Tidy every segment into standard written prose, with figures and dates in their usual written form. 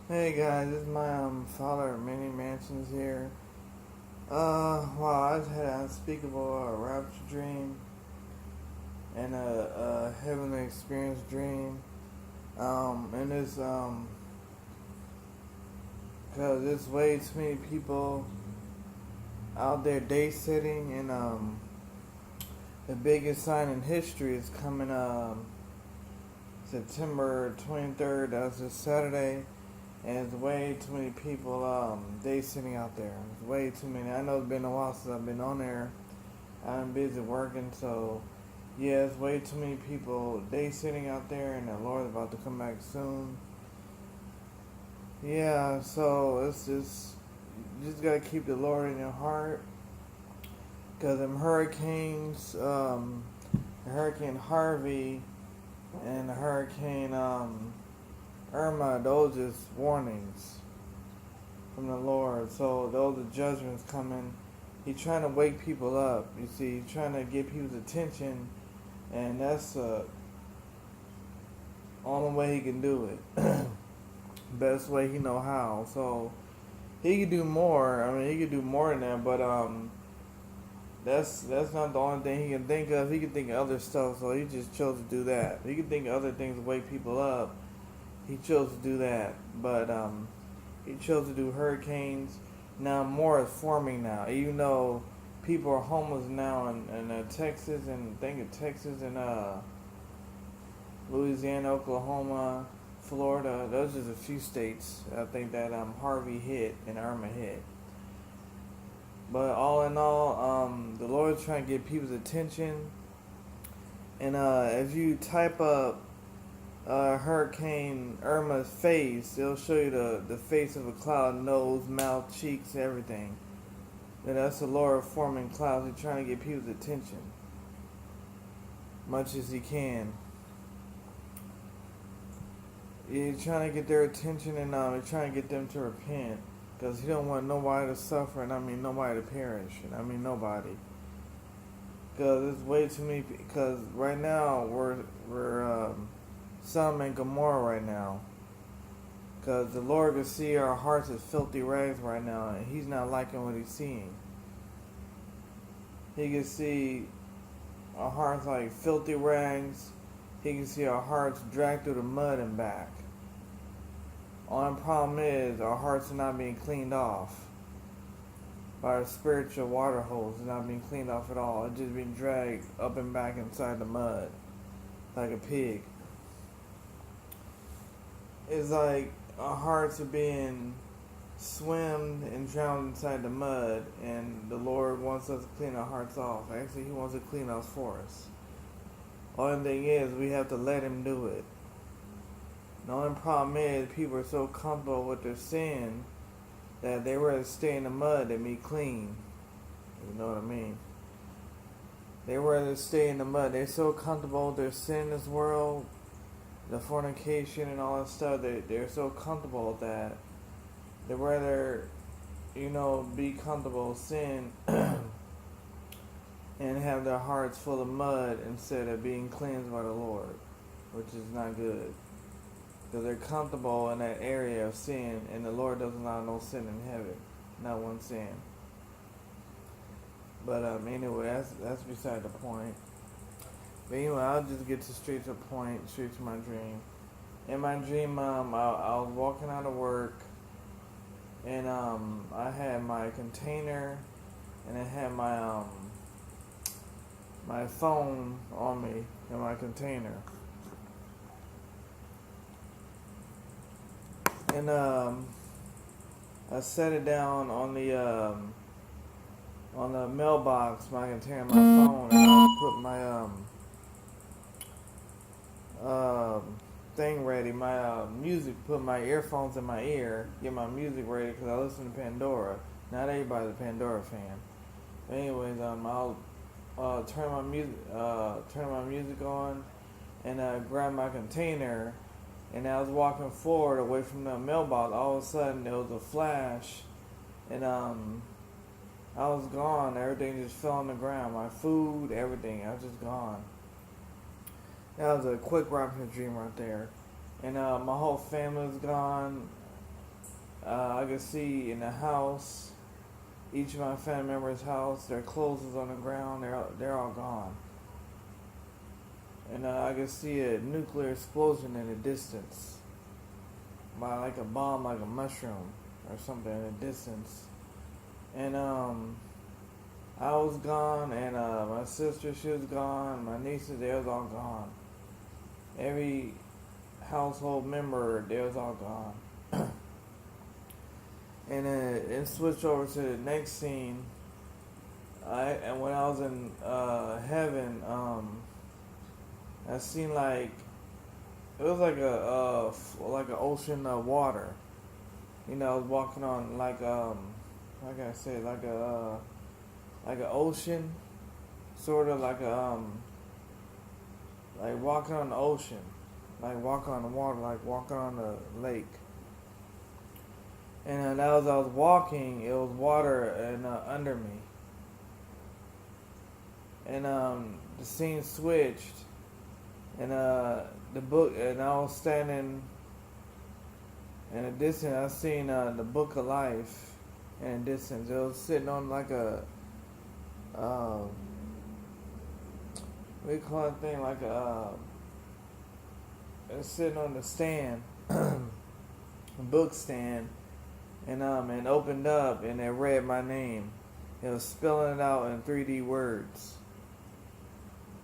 Hey guys, this is my father of many mansions here. Wow, I just had an unspeakable rapture dream and a heavenly experience dream. And it's cause there's way too many people out there day sitting, and the biggest sign in history is coming September 23rd. That's this Saturday. And there's way too many people day sitting out there. There's way too many. I know it's been a while since I've been on there. I'm busy working, so yeah, it's way too many people day sitting out there, and the Lord's about to come back soon. Yeah, so it's just you just gotta keep the Lord in your heart, cause them hurricanes, Hurricane Harvey and the Hurricane Irma, those just warnings from the Lord. So those are judgments coming. He's trying to wake people up. You see, he's trying to get people's attention, and that's the only way he can do it. Best way he know how. So he could do more. I mean, he could do more than that, but that's not the only thing he can think of. He can think of other stuff, so he just chose to do that. He can think of other things to wake people up. He chose to do that, but he chose to do hurricanes. Now more is forming now, even though people are homeless now in Texas, and think of Texas and Louisiana, Oklahoma, Florida. Those are just a few states I think that Harvey hit and Irma hit. But all in all, the Lord's trying to get people's attention. And if you type up Hurricane Irma's face, it'll show you the face of a cloud, nose, mouth, cheeks, everything. And that's the Lord forming clouds. He's trying to get people's attention, much as he can. He's trying to get their attention, and he's trying to get them to repent, because he don't want nobody to suffer, and I mean nobody to perish, and I mean nobody. Because there's way too many. Because right now we're Sodom and Gomorrah right now. Because the Lord can see our hearts as filthy rags right now, and he's not liking what he's seeing. He can see our hearts like filthy rags. He can see our hearts dragged through the mud and back. Only problem is our hearts are not being cleaned off by our spiritual water holes. They're not being cleaned off at all. It's just being dragged up and back inside the mud like a pig. It's like our hearts are being swimmed and drowned inside the mud, and the Lord wants us to clean our hearts off. Actually, he wants to clean us for us. Only thing is, we have to let him do it. The only problem is, people are so comfortable with their sin that they rather stay in the mud than be clean. You know what I mean? They rather stay in the mud. They're so comfortable with their sin in this world, the fornication and all that stuff. They're so comfortable with that. They rather, be comfortable with sin and have their hearts full of mud instead of being cleansed by the Lord, which is not good. Because they're comfortable in that area of sin, and the Lord doesn't allow no sin in heaven, not one sin. But anyway, that's beside the point. But anyway, I'll just get straight to the point, straight to my dream. In my dream, I was walking out of work, and I had my container, and I had my phone on me in my container. And I set it down on the mailbox, my container, my phone, and I put my thing ready, my music, put my earphones in my ear, get my music ready, because I listen to Pandora. Not everybody's a Pandora fan. But anyways, I'll turn my music on, and grab my container. And I was walking forward away from the mailbox. All of a sudden, there was a flash, and I was gone. Everything just fell on the ground. My food, everything. I was just gone. That was a quick rapture dream right there. And my whole family was gone. I can see in the house, each of my family members' house, their clothes is on the ground. They're all gone. And I can see a nuclear explosion in the distance, by like a bomb, like a mushroom or something in the distance. And I was gone, and my sister, she was gone. My nieces, they was all gone. Every household member, they was all gone. And then it switched over to the next scene. And when I was in heaven, I seen like it was like like an ocean of water. You know, I was walking on like how can I say it? Like an ocean, sort of like walking on the ocean, like walking on the water, like walking on the lake. And as I was walking, it was water and under me. And the scene switched, and the book, and I was standing in a distance. I seen the Book of Life in a distance. It was sitting on like a what do you call that thing? Like it was sitting on the stand, a book stand. And opened up, and it read my name. It was spelling it out in 3D words.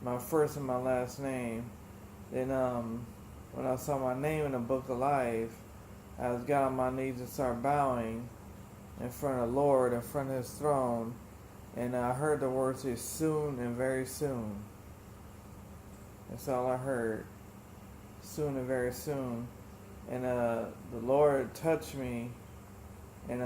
My first and my last name. Then when I saw my name in the Book of Life, I was got on my knees and started bowing in front of the Lord, in front of His throne, and I heard the words say, "Soon and very soon." That's all I heard. Soon and very soon. And the Lord touched me. And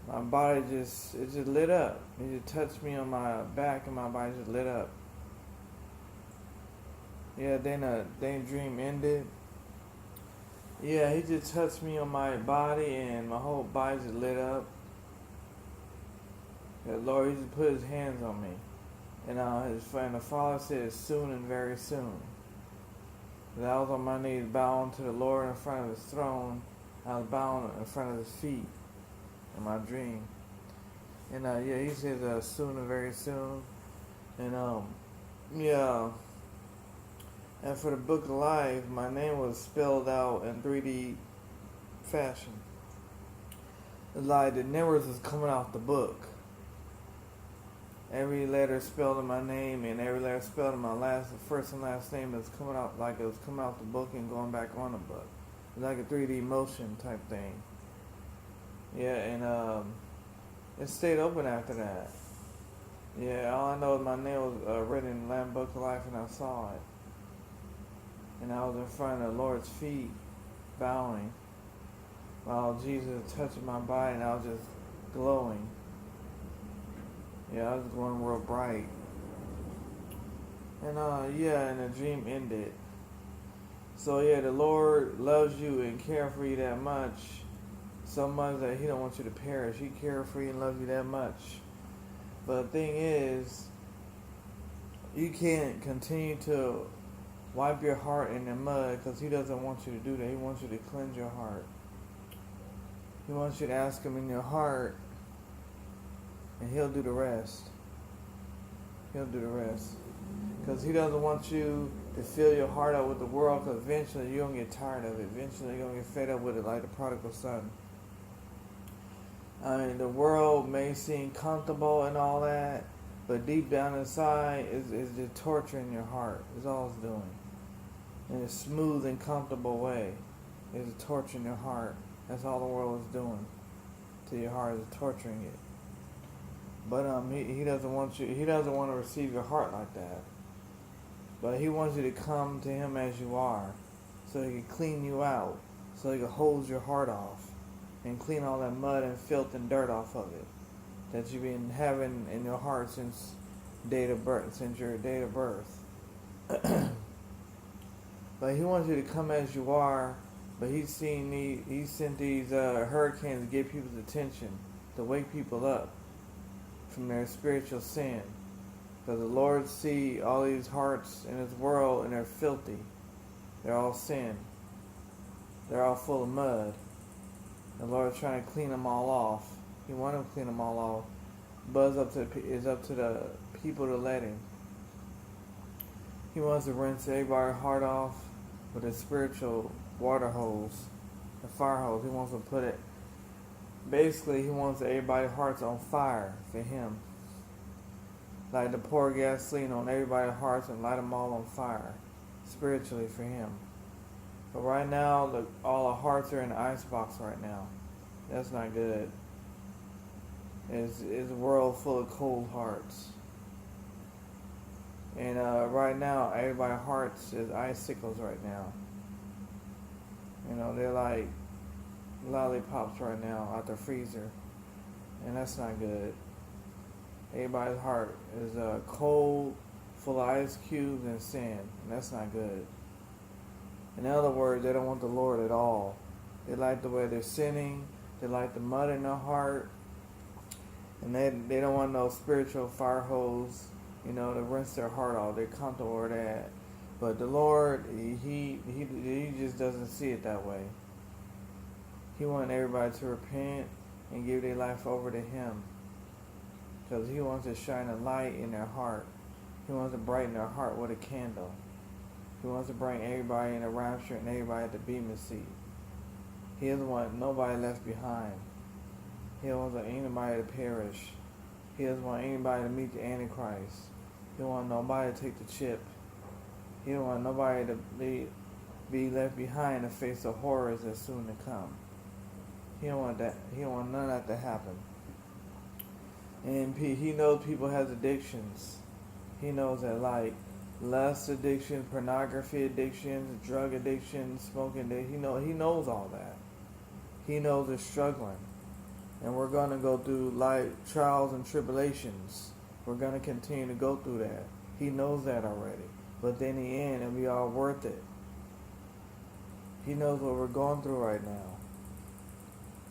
my body it just lit up. He just touched me on my back, and my body just lit up. Yeah, then dream ended. Yeah, He just touched me on my body, and my whole body just lit up. The Lord, He just put His hands on me, and His friend, the Father said, "Soon and very soon." And I was on my knees, bowing to the Lord in front of His throne. I was bowing in front of His feet in my dream. And yeah, He says soon and very soon. And yeah. And for the Book of Life, my name was spelled out in 3D fashion. It's like the numbers is coming out the book. Every letter spelled in my name, and every letter spelled in my first and last name is coming out like it was coming out the book and going back on the book. Like a 3D motion type thing. Yeah, and it stayed open after that. Yeah, all I know is my name was written in the Lamb Book of Life, and I saw it. And I was in front of the Lord's feet, bowing, while Jesus was touching my body, and I was just glowing. Yeah, I was glowing real bright. And yeah, and the dream ended. So yeah, the Lord loves you and cares for you that much, so much that He don't want you to perish. He cares for you and loves you that much. But the thing is, you can't continue to wipe your heart in the mud, because He doesn't want you to do that. He wants you to cleanse your heart. He wants you to ask Him in your heart, and He'll do the rest. He'll do the rest. Because He doesn't want you to fill your heart out with the world, because eventually you're going to get tired of it. Eventually you're going to get fed up with it, like the prodigal son. I mean, the world may seem comfortable and all that, but deep down inside is just torturing your heart. Is all it's doing. In a smooth and comfortable way. It's torturing your heart. That's all the world is doing to your heart, is torturing it. But he doesn't want you. He doesn't want to receive your heart like that. But He wants you to come to Him as you are, so He can clean you out, so He can hose your heart off, and clean all that mud and filth and dirt off of it that you've been having in your heart since your date of birth. But He wants you to come as you are. But He sent these hurricanes to get people's attention, to wake people up from their spiritual sin. Because the Lord see all these hearts in His world, and they're filthy. They're all sin. They're all full of mud. The Lord's trying to clean them all off. He wants to clean them all off. But it's up to the people to let him. He wants to rinse everybody's heart off with a spiritual water hose, a fire hose. He wants to put it. Basically, he wants everybody's hearts on fire for him. Like to pour gasoline on everybody's hearts and light them all on fire, spiritually for him. But right now, all our hearts are in the icebox right now. That's not good. It's a world full of cold hearts. And right now, everybody's hearts is icicles right now. You know, they're like lollipops right now out the freezer. And that's not good. Everybody's heart is cold, full of ice cubes and sand. And that's not good. In other words, they don't want the Lord at all. They like the way they're sinning. They like the mud in their heart. And they don't want no spiritual fire hose, you know, to rinse their heart off. They're comfortable with that. But the Lord, he just doesn't see it that way. He wants everybody to repent and give their life over to him. Because he wants to shine a light in their heart. He wants to brighten their heart with a candle. He wants to bring everybody in the rapture and everybody at the bema seat. He doesn't want nobody left behind. He doesn't want anybody to perish. He doesn't want anybody to meet the Antichrist. He don't want nobody to take the chip. He don't want nobody to be left behind to face the horrors that's soon to come. He don't want that. He don't want none of that to happen. And he knows people has addictions. He knows that, like lust addiction, pornography addictions, drug addiction, smoking addiction. He knows all that. He knows they're struggling. And we're going to go through life trials and tribulations. We're going to continue to go through that. He knows that already. But then in the end, it'll be all worth it. He knows what we're going through right now.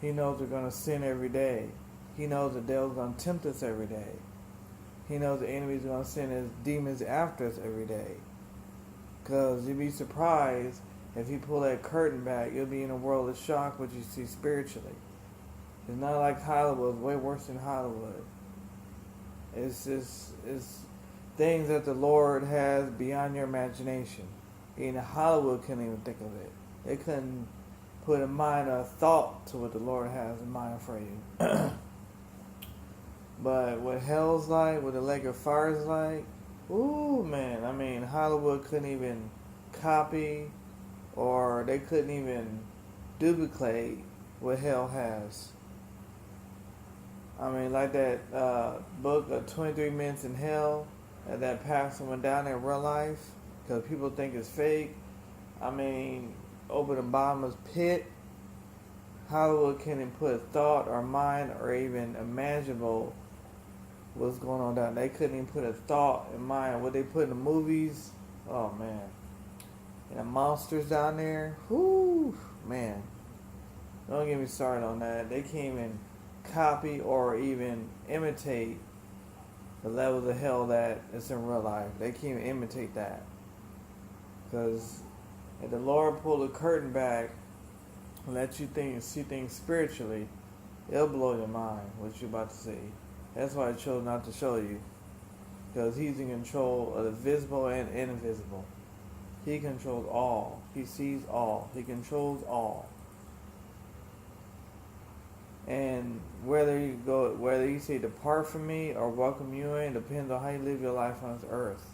He knows we're going to sin every day. He knows the devil's going to tempt us every day. He knows the enemy's going to send his demons after us every day. Because you'd be surprised if he pull that curtain back, you'll be in a world of shock what you see spiritually. It's not like Hollywood. It's way worse than Hollywood. It's things that the Lord has beyond your imagination. Even Hollywood couldn't even think of it. They couldn't put a mind or a thought to what the Lord has in mind for you. But what hell's like, what the lake of fire is like, ooh, man. I mean, Hollywood couldn't even copy or they couldn't even duplicate what hell has. I mean, like that book of 23 Minutes in Hell, that pastor went down there in real life, because people think it's fake. I mean, over the bottomless pit, Hollywood can't even put a thought or mind or even imaginable what's going on down there. They couldn't even put a thought in mind. What they put in the movies, oh man. And the monsters down there, whoo, man. Don't get me started on that. They can't even copy or even imitate the levels of hell that is in real life. They can't even imitate that. Because if the Lord pull the curtain back and let you see things spiritually, it'll blow your mind what you're about to see. That's why I chose not to show you. Because he's in control of the visible and invisible. He controls all. He sees all. He controls all. And whether you say depart from me or welcome you in, depends on how you live your life on this earth.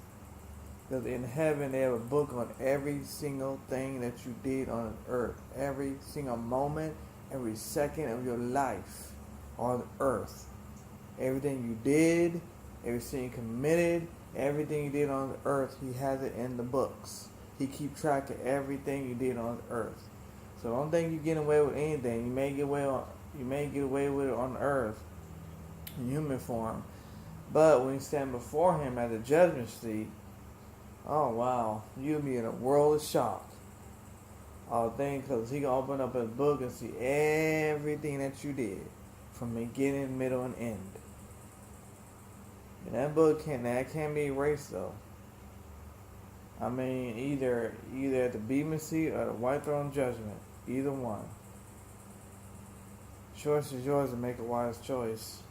Because in heaven they have a book on every single thing that you did on earth. Every single moment, every second of your life on earth. Everything you did, everything you committed, everything you did on earth, he has it in the books. He keeps track of everything you did on earth. So don't think you're getting away with anything. You may get away with it on earth in human form. But when you stand before him at the judgment seat, oh wow, you'll be in a world of shock. All things, because he can open up his book and see everything that you did from beginning, middle, and end. And that book can't be erased though. I mean, either at the bema seat or the white throne judgment, either one. Choice is yours to make a wise choice.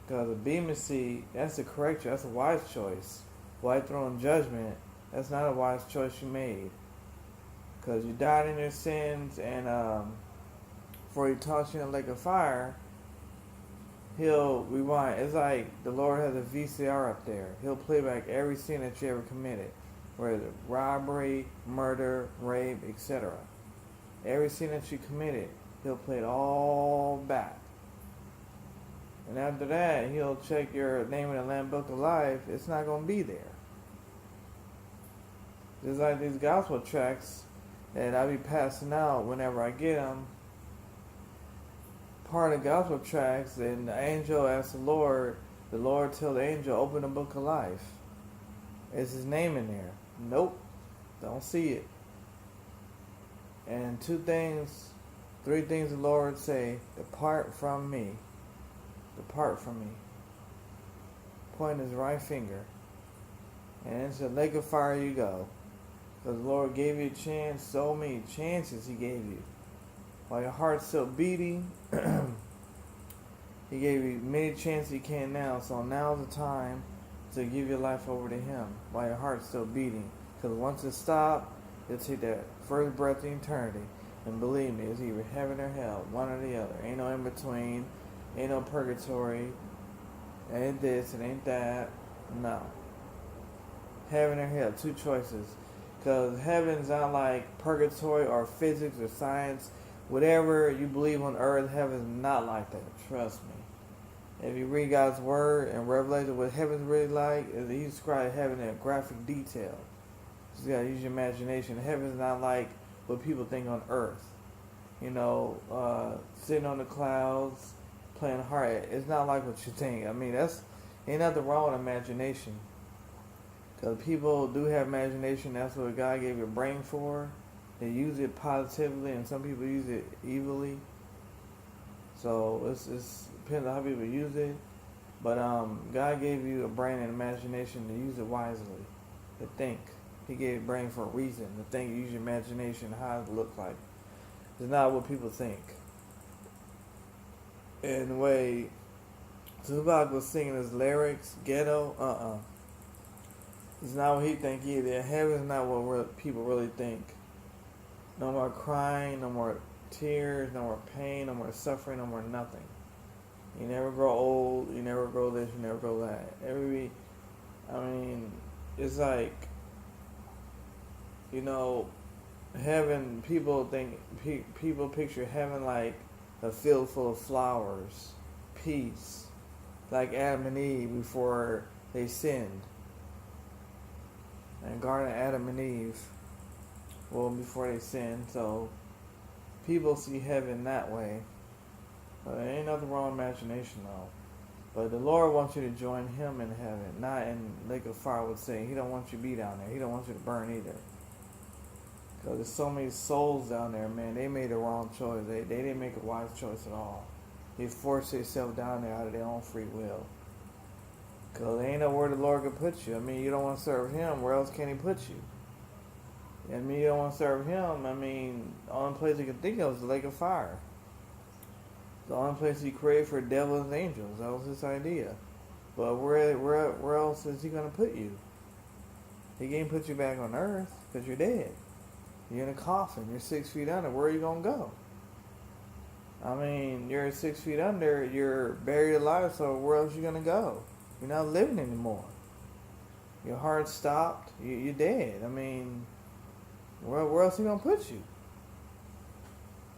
Because the Bema seat, that's the correct choice. That's a wise choice. White throne judgment, that's not a wise choice you made. Because you died in your sins, and before he tossed you in a lake of fire, he'll rewind. It's like the Lord has a VCR up there. He'll play back every sin that you ever committed, whether robbery, murder, rape, etc. Every sin that you committed, he'll play it all back. And after that, he'll check your name in the Lamb Book of Life. It's not going to be there. Just like these gospel tracts that I be passing out whenever I get them. Part of the gospel tracts, and the angel asks the Lord tells the angel, open the book of life. Is his name in there? Nope. Don't see it. And 3 things the Lord say, depart from me. Depart from me. Pointing his right finger. And into the lake of fire you go. Because the Lord gave you a chance, so many chances he gave you. While your heart's still beating, he gave you many chances he can now. So now's the time to give your life over to him while your heart's still beating. Because once it stops, you'll take that first breath in eternity. And believe me, it's either heaven or hell, one or the other. Ain't no in between. Ain't no purgatory. Ain't this, it ain't that. No. Heaven or hell, 2 choices. Because heaven's not like purgatory or physics or science. Whatever you believe on earth, heaven's not like that. Trust me. If you read God's word and Revelation, what heaven's really like, is he describes heaven in graphic detail. You just gotta use your imagination. Heaven's not like what people think on earth. You know, sitting on the clouds, playing hard. It's not like what you think. I mean, ain't nothing wrong with imagination. Because people do have imagination. That's what God gave your brain for. They use it positively, and some people use it evilly. So it's depends on how people use it. But God gave you a brain and imagination to use it wisely, to think. He gave you a brain for a reason, to think, use your imagination, how it looks like. It's not what people think. In the way Tupac was singing his lyrics, ghetto, it's not what he think either. Heaven's not what people really think. No more crying, no more tears, no more pain, no more suffering, no more nothing. You never grow old, you never grow this, you never grow that. It's like, you know, heaven, people picture heaven like a field full of flowers, peace, like Adam and Eve before they sinned. And Garden of Adam and Eve, well, before they sinned. So people see heaven that way. But there ain't nothing wrong with imagination, though. But the Lord wants you to join him in heaven, not in lake of fire would say. He don't want you to be down there. He don't want you to burn either. Because there's so many souls down there, man. They made the wrong choice. They didn't make a wise choice at all. They forced themselves down there out of their own free will. Because there ain't nowhere the Lord can put you. I mean, you don't want to serve him. Where else can he put you? I mean, you don't want to serve him. I mean, the only place you can think of is the lake of fire. The only place he created for devils and angels. That was his idea. But where else is he going to put you? He can't put you back on earth because you're dead. You're in a coffin. You're 6 feet under. Where are you going to go? I mean, you're 6 feet under. You're buried alive, so where else are you going to go? You're not living anymore. Your heart stopped. You're dead. I mean, where else is he going to put you?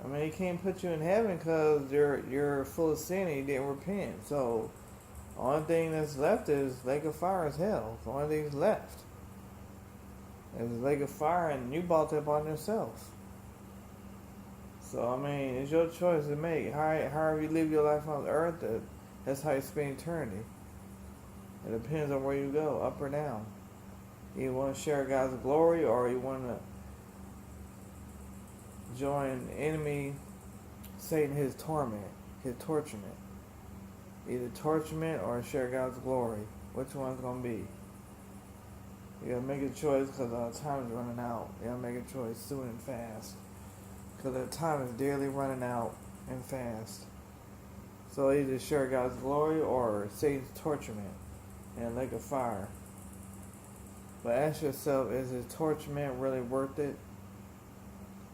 I mean, he can't put you in heaven because you're full of sin and you didn't repent. So, the only thing that's left is lake of fire is hell. The only thing that's left is lake of fire, and you bought that upon yourself. So, I mean, it's your choice to make. However you live your life on earth, that's how you spend eternity. It depends on where you go, up or down. You want to share God's glory, or you want to join the enemy, Satan, his torment, his torturement. Either torturement or share God's glory. Which one's going to be? You got to make a choice because time is running out. You got to make a choice soon and fast. Because the time is dearly running out. and fast. So either share God's glory or Satan's torturement in a lake of fire. But ask yourself, is the torturement really worth it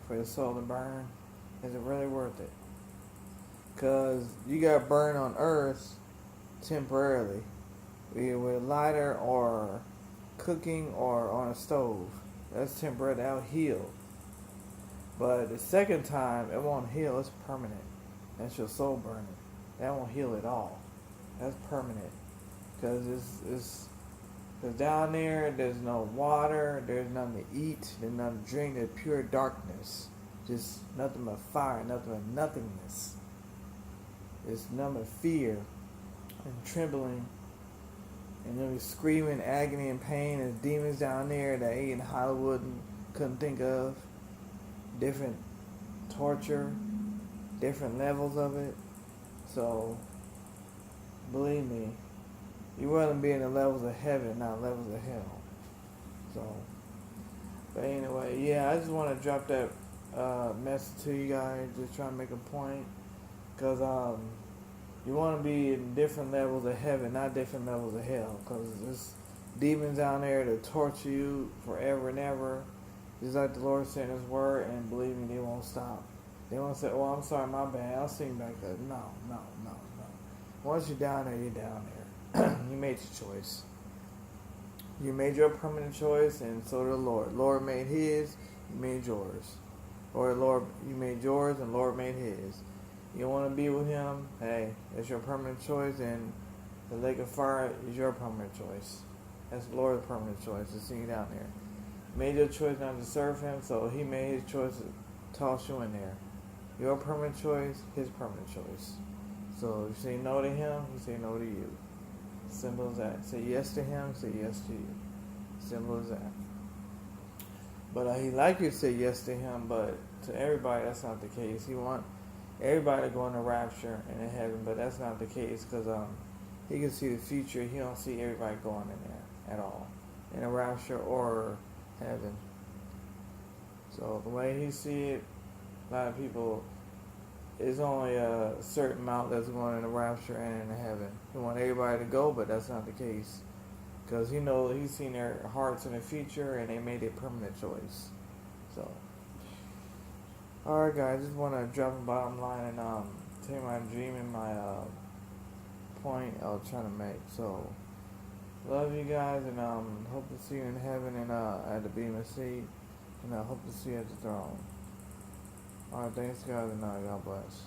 for the soul to burn? Is it really worth it? Because you got burned on earth temporarily, either with a lighter or cooking or on a stove. That's temporary, that'll heal. But the second time, it won't heal, it's permanent. That's your soul burning. That won't heal at all. That's permanent. Because it's down there, there's no water, there's nothing to eat, there's nothing to drink, there's pure darkness. Just nothing but fire, nothing but nothingness. It's nothing but fear and trembling. And then we screaming agony and pain. There's demons down there that ain't in Hollywood and couldn't think of. Different torture, different levels of it. So, believe me, you want to be in the levels of heaven, not levels of hell. So, but anyway, yeah, I just want to drop that message to you guys, just trying to make a point. Because you want to be in different levels of heaven, not different levels of hell. Because there's demons down there to torture you forever and ever. Just like the Lord said in His Word, and believe me, they won't stop. They won't say, "Oh, I'm sorry, my bad. I'll see you back there." No. Once you're down there, you're down there. You made your choice. You made your permanent choice, and so did the Lord. Lord made His, you made yours. Or Lord, you made yours, and Lord made His. You want to be with Him? Hey, it's your permanent choice, and the lake of fire is your permanent choice. That's the Lord's permanent choice to see you down there. You made your choice not to serve Him, so He made His choice to toss you in there. Your permanent choice, His permanent choice. So if you say no to Him, He say no to you. Simple as that. Say yes to Him, say yes to you. Simple as that. But He like you to say yes to Him, but to everybody that's not the case. He want everybody to go in the rapture and in heaven, but that's not the case because He can see the future. He don't see everybody going in there at all, in a rapture or heaven. So the way He see it, a lot of people, it's only a certain amount that's going in the rapture and in the heaven. He want everybody to go, but that's not the case. Because He knows He's seen their hearts in the future and they made a permanent choice. So, alright guys, just want to drop the bottom line and tell you my dream and my point I was trying to make. So, love you guys and hope to see you in heaven and at the Bema seat. And I hope to see you at the throne. Alright, thanks guys and God bless.